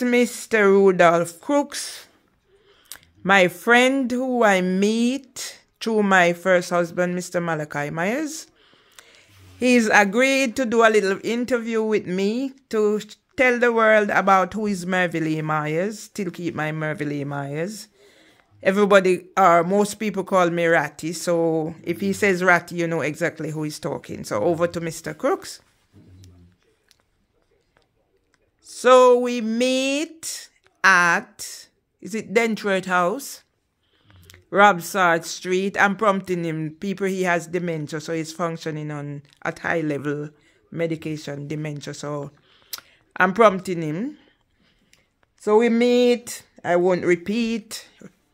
Mr. Rudolph Crooks, my friend who I meet through my first husband, Mr. Malachi Myers. He's agreed to do a little interview with me to tell the world about who is Mervy Lee Myers. Still keep my Mervy Lee Myers. Everybody, or most people call me Ratty, so if he says Ratty, you know exactly who he's talking. So over to Mr. Crooks. So we meet at, is it Dentworth House? Robsart Street. I'm prompting him. People, he has dementia, so he's functioning on at high level medication, dementia. So I'm prompting him. So we meet. I won't repeat.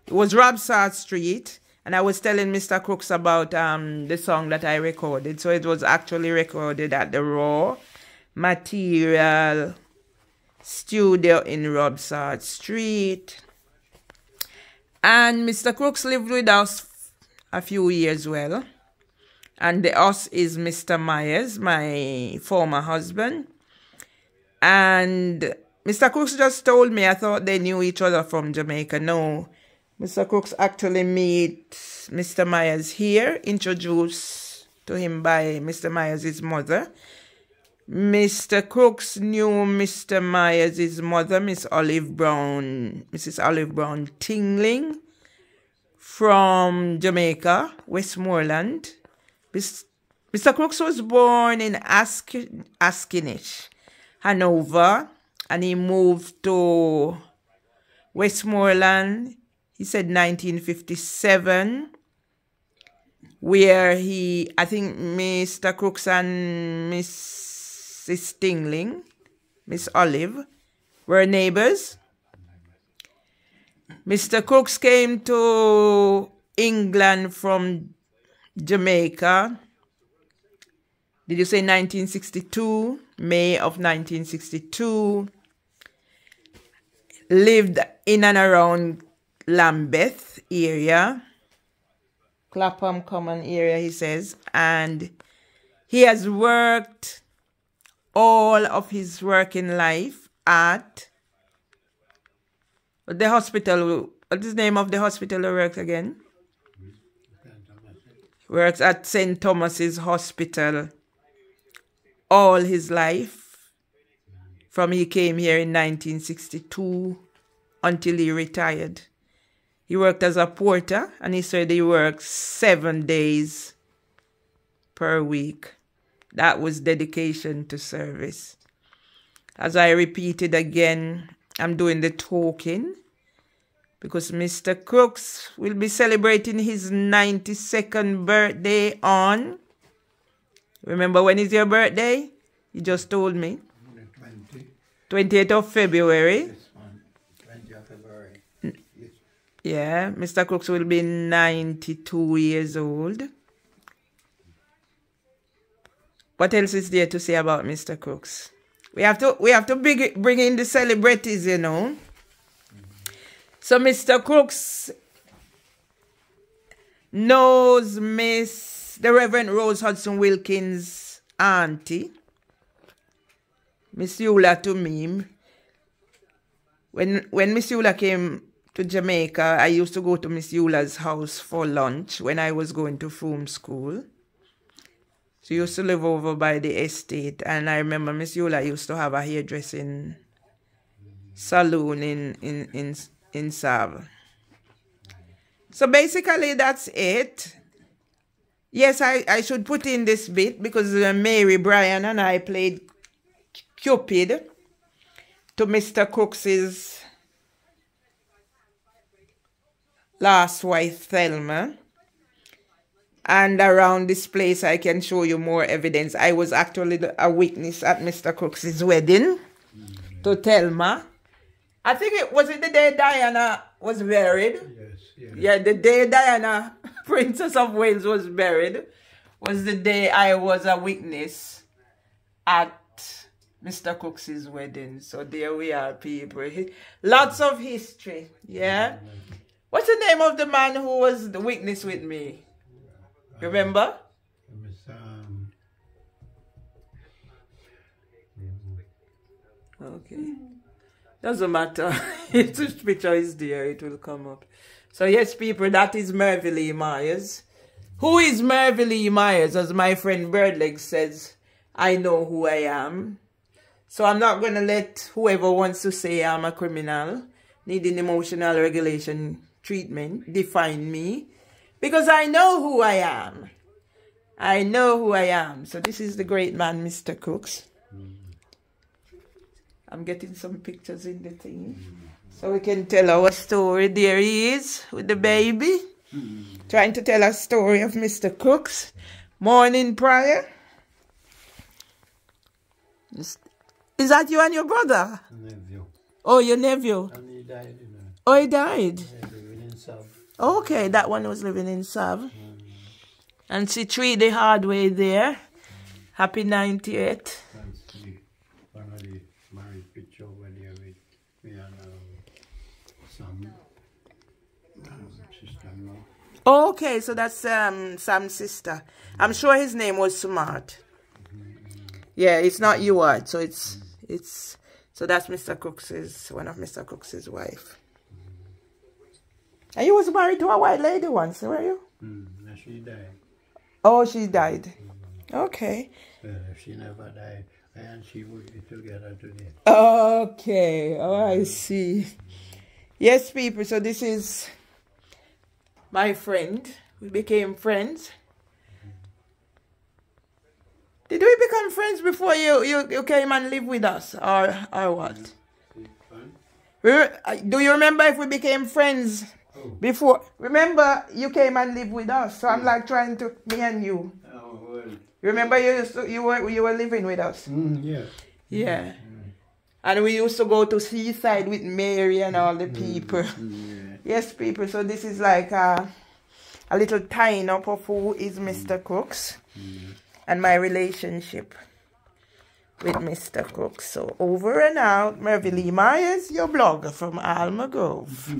It was Robsart Street, and I was telling Mr. Crooks about the song that I recorded. So it was actually recorded at the Raw Material Studio in Robsart Street. And Mr. Crooks lived with us a few years well. And the us is Mr. Myers, my former husband. And Mr. Crooks just told me, I thought they knew each other from Jamaica. No, Mr. Crooks actually met Mr. Myers here, introduced to him by Mr. Myers' mother. Mr. Crooks knew Mr. Myers' mother, Mrs. Olive Brown Tingling, from Jamaica, Westmoreland. Mr. Crooks was born in Askinish, Hanover, and he moved to Westmoreland, he said 1957, where I think Mr. Crooks and Mrs. Tingling, Miss Olive, were neighbors. Mr. Crooks came to England from Jamaica. Did you say 1962? May of 1962. Lived in and around Lambeth area. Clapham Common area, he says. And he has worked all of his working life at the hospital. What is the name of the hospital he works again? Works at St. Thomas's Hospital all his life. From he came here in 1962 until he retired. He worked as a porter, and he said he worked 7 days per week. That was dedication to service. As I repeated again, I'm doing the talking because Mr. Crooks will be celebrating his 92nd birthday on... Remember when is your birthday? You just told me. 28th of February. 20th of February. Yeah, Mr. Crooks will be 92 years old. What else is there to say about Mr. Crooks? We have to bring in the celebrities, you know. So Mr. Crooks knows the Reverend Rose Hudson Wilkins' auntie, Miss Eula Tumim. When Miss Eula came to Jamaica, I used to go to Miss Eula's house for lunch when I was going to film school. She used to live over by the estate, and I remember Miss Eula used to have a hairdressing saloon in Sav. So basically that's it. Yes, I should put in this bit because Mary Bryan and I played Cupid to Mr. Crooks's last wife, Thelma. And around this place, I can show you more evidence. I was actually a witness at Mr. Crooks's wedding to Thelma. I think it was the day Diana was married. Yes, Yeah, the day Diana, Princess of Wales, was buried was the day I was a witness at Mr. Crooks's wedding. So there we are, people. Lots of history, yeah? What's the name of the man who was the witness with me? Remember? It was, Okay. Doesn't matter. If this picture is there, it will come up. So yes, people, that is Mervyn Lee Myers. Who is Mervyn Lee Myers? As my friend Birdleg says, I know who I am. So I'm not going to let whoever wants to say I'm a criminal, needing emotional regulation treatment, define me. Because I know who I am. I know who I am. So this is the great man, Mr. Cooks. I'm getting some pictures in the thing. So we can tell our story. There he is with the baby. Trying to tell a story of Mr. Cooks. Morning prayer. Is that you and your brother? Nephew. Oh, your nephew. And he died, you know. Oh, he died. Yeah, living in South. Okay, that one was living in Sav. And she treated the hard way there. Happy 98th. That's one of the married picture over there with me and Sam. Sister-in-law. Oh, okay, so that's Sam's sister. I'm sure his name was Smart. Yeah, it's not Ewart, so so that's Mr. Cooks's, one of Mr. Cooks's wife. And you was married to a white lady once, were you? She died. Oh, she died. Okay. If she never died, I and she would be together today. Okay. Oh, I see. Yes, people. So this is my friend. We became friends. Did we become friends before you came and lived with us, or what? Do you remember if we became friends before? Remember you came and lived with us, so I'm like trying to me and you. Oh, well. Remember you were living with us. Yeah. Yeah. And we used to go to Seaside with Mary and all the people. Yeah. Yes, people. So this is like a little tying up of who is Mr. Cooks and my relationship with Mr. Cooks. So over and out, Mervyn Lee Myers, your blogger from Alma Grove.